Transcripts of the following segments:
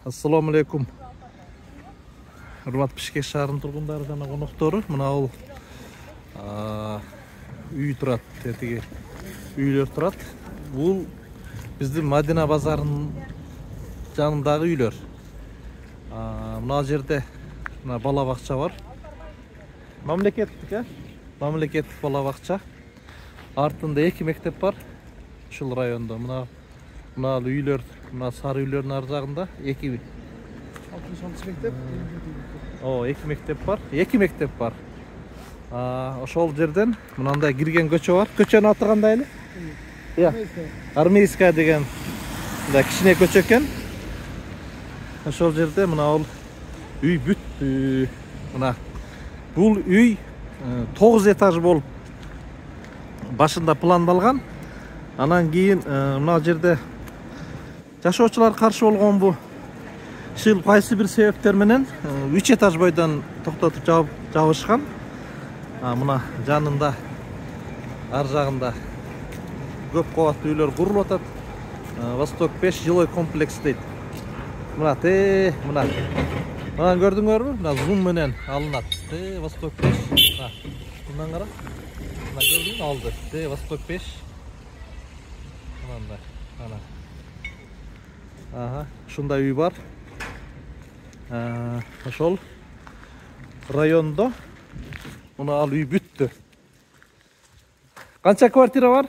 Assalamu alaikum. Hurmatly Bishkek шаарынын тургундары жана коноктору. Мына бул үй турат, тетиги үйлөр турат. Бул биздин Мадина базарынын жанындагы үйлөр. Мына жерде мына бала бакча бар. Мамлекеттик, мамлекеттик бала бакча. Артында 2 мектеп бар. Ушул райондо мына үйлөр, мына сары үйлөрдүн ар жагында 2 мектеп. 2 мектеп бар. 2 мектеп бар. Ошол жерден мынандай кирген көчө бар. Көчөнүн аты кандай эле? Армейская деген мындай кичине көчө экен. Ошол жерде мына бул үй бүт. Мына бул үй 9 этаж болуп башында пландалган. Анан кийин мына жерде жашоочулар каршы болгон бу ишил кайсы бир себептер менен 3 этаж бойдон токтотуп жабышкан. Мына жанында ар жагында көп кабаттуу үйлөр курулуп атат. Восток 5 жилой комплекс дейт. Мына мына көрдүңөрбү? Мына зум менен алынат. Восток 5. Мындан кара. Мына көрдүңбү? Алды. Восток 5. Мындай. Ушундай үй бар. Ошол райондо мына ал үй бүттү. Канча квартира бар?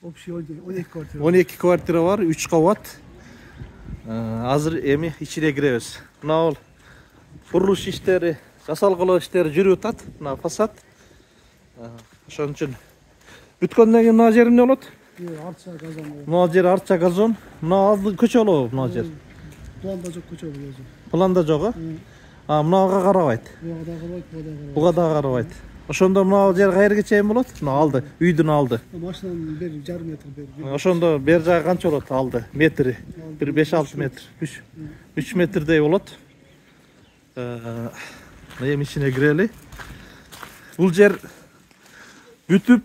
Общий 12 квартира. 12 квартира бар, 3 кабат. Азыр эми ичине киребиз. Мына бул курулуш иштери, жасалгылоо иштери жүрүп атат. Мына фасад. Ошон үчүн бүткөндөн кийин мына жер эмне болот? Арча газон. Мына жер арча газон. Мына алды көчө болобу мына жер? Планда жок көчө болот. Планда жок, мынага карабайт. Буга да карабайт. Ошондо мына жер кайерге чейин болот? Мына алды, үйдүн алды. Машинанын бери жарым метр бери. Ошондо бер жагы канча болот алды? Метри. Бир 5-6 метр. 3 метрдей болот. Эми ичине кирели. Бул жер бүтүп,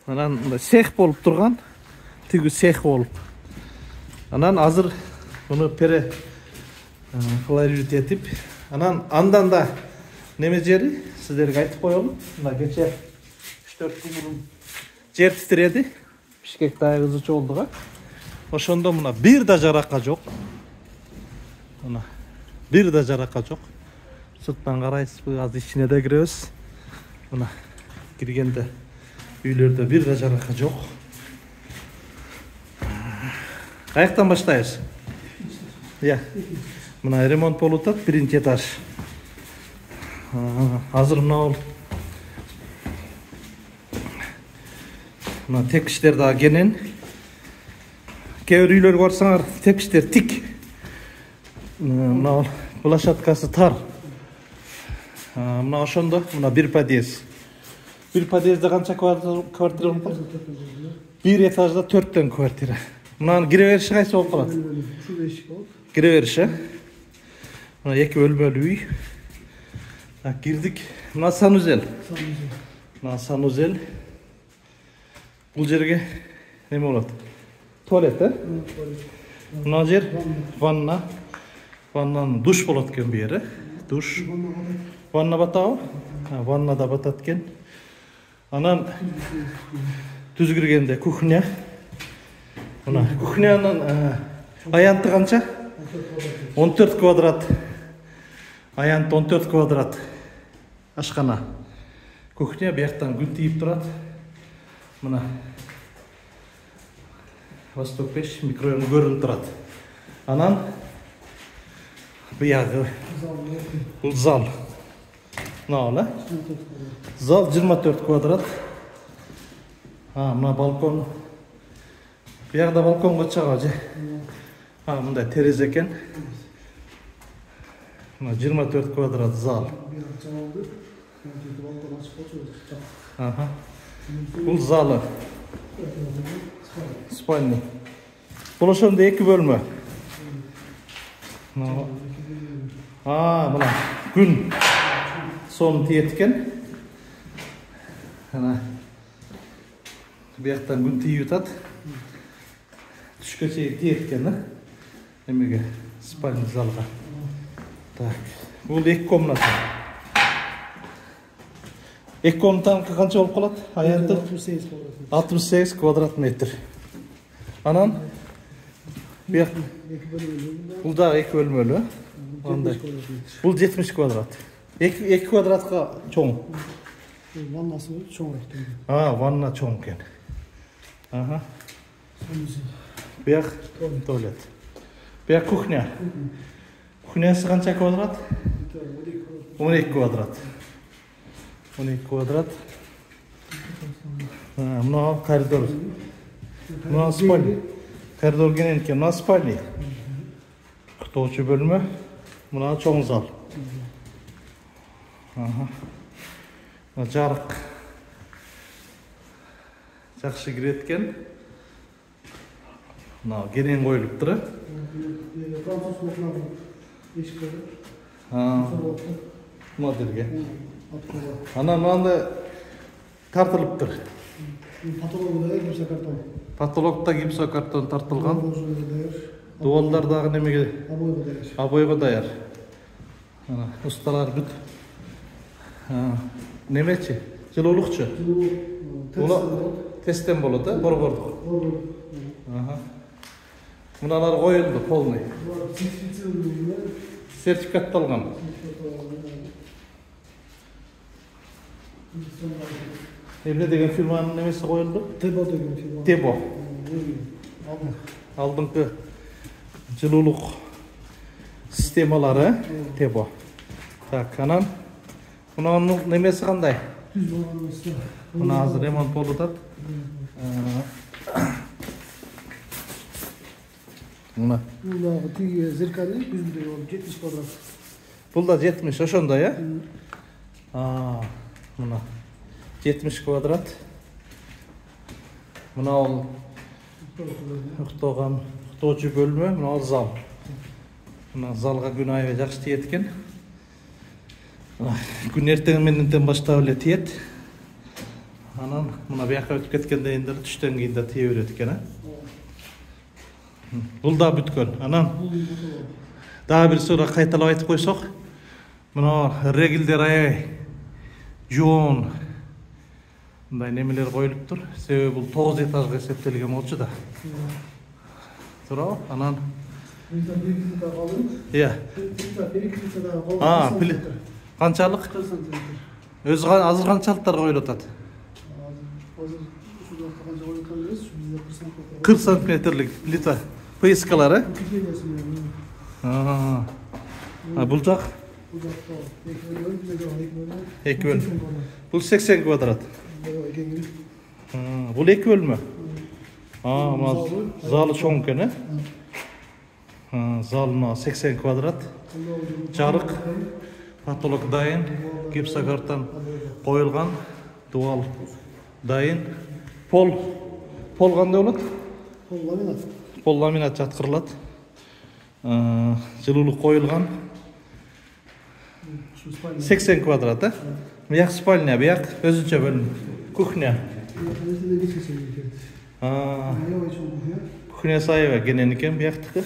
анан цех болуп турган. Тиги цех болуп. Анан азыр муну хлорид этип, анан андан да неме жери сиздерге айтып коелу. Мына кече 3-4 күн мурун жер титиреди. Бишкек дагы кызычы болду. Ошондо мына бир да жарака жок. Мына бир да жарака жок. Сырттан карайсызбы? Азыр ичине да киребиз. Мына киргенде үйлөрдө бир да жарака жок. Каяктан баштайбыз? Мына ремонт болуп атат, 1-чи этаж. Азыр мына тепкичтер дагы кенен. Кээ бир үйлөргө барсаңар, тепкичтер тик. Мына площадкасы тар. Мына ошондо мына бир подъезд. Бир подъездде канча квартира болот? Бир этажда 4 квартира. Мына кире бериши кайсы болуп калат? Кире бериши. Мына 2 бөлмөлүү үй. Кирдик. Мына санузел. Мына санузел. Бул жерге неме болот? Туалет, Мына жер ванна. Ваннанын душ болот экен бу жери. Душ. Ванна батабы? Ванна да батат экен. Анан түз киргенде кухня. Мына кухнянын аянты канча? 14 квадрат. Аянт 14 квадрат. Ашкана. Кухня бияктан күн тийип турат. Мына Восток 5 микрорайону көрүнүп турат. Анан биягы бул зал. Мына зал 24 квадрат. Мына балкон. Биягда балконго чыгабы же? Мындай терезе экен. Мына 24 квадрат зал. Бул залы. Спальня. Бул ошондо 2 бөлмө. Мына күн сон тиет экен. Ana buyaktan gün tiyip atat. Түшкө чейин тиет экен да. Эмеге Spalni zalga. Tak. Bul 2 komnata. 2 komnatan qancha bo'lib qoladi? Hayati 68 kvadrat. 68 kvadrat metr. Anan bu yoq bu da 2 bölmeli. Qanday? Bu 70 kvadrat. 2 kvadratga cho'ng. Vannası çoğunluk. Ha, vanna cho'ng ekan. Aha. Bu yoq tualet. Bu yoq kuxnya. Kuxnyasi qancha kvadrat? 12 kvadrat. 12 kvadrat. Ha, buna koridor. Buna spalni. Koridor genen ekan, buna spalni. Kutuvchi bölme. Buna cho'ng zal. Aha. Jarıq. Жақсы kiretken. Buna genen qoyuluptur. Fransız mutfağı eşikleri. Ha. Modelge. Atkova. Ana manda tartılıptır. Patologu da gipsa karton. Patologda gipsokarton tartılgan. Dayar. Duvallardagı nemege Aboyga dayar. aboyga dayar. Ana ustalar büt. Ha. Nemeçi? Жылуулукчу. Buna testten bolot, borgorduk. Aha. Bunalar qoyuldu polный. Sertifikatlangан. Emne деген firmanın nemesi qoyuldu? Tebo деген firma. Tebo. Aldım. Алдыңкы жылуулук системалары Tebo. Так, анан bunun nemesi qanday? Düz boyanması. Buna hazır remont bolуп атат. Buna. Buradaki tigi zirkali düzde yol 70 kvadrat. Bul da 70 oşonda ya. Aa, buna 70 kvadrat. Buna ol uktog'u bölme, buna ol zal. Buna zalga gün ayı жақсы тиет екен. Күн ертең менден баштап эле тиет. Анан мына бияка өтүп кеткенден кийин түштөн кийин да тие берет экен, а? Бул да бүткөн. Анан дагы бир сурак кайталап айтып койсок, мына регилдер аябай жоон мындай немелер коюлуптур. Себеби бул 9 этажга эсептелген болчу да. Туурабы? Анан Иә. Канчалык? Өзү азыр канчалыктар коюлуп атат? 40 сантиметрлик плита. Поискалары? Бул жак? Эки бөлмө. Бул 80 квадрат. Бул эки бөлмө. Залы чоң экен, э? Залына 80 квадрат. Жарык, потолок дайын, гипсокартон коюлган, дуал дайын. Пол кандай болот? Пол ламинат жаткырылат. Жылуулук коюлган. 80 квадрат, э? Бияк спальня, бияк өзүнчө бөлүм. Кухня. Кухня сайыба кенен экен бияктыкы.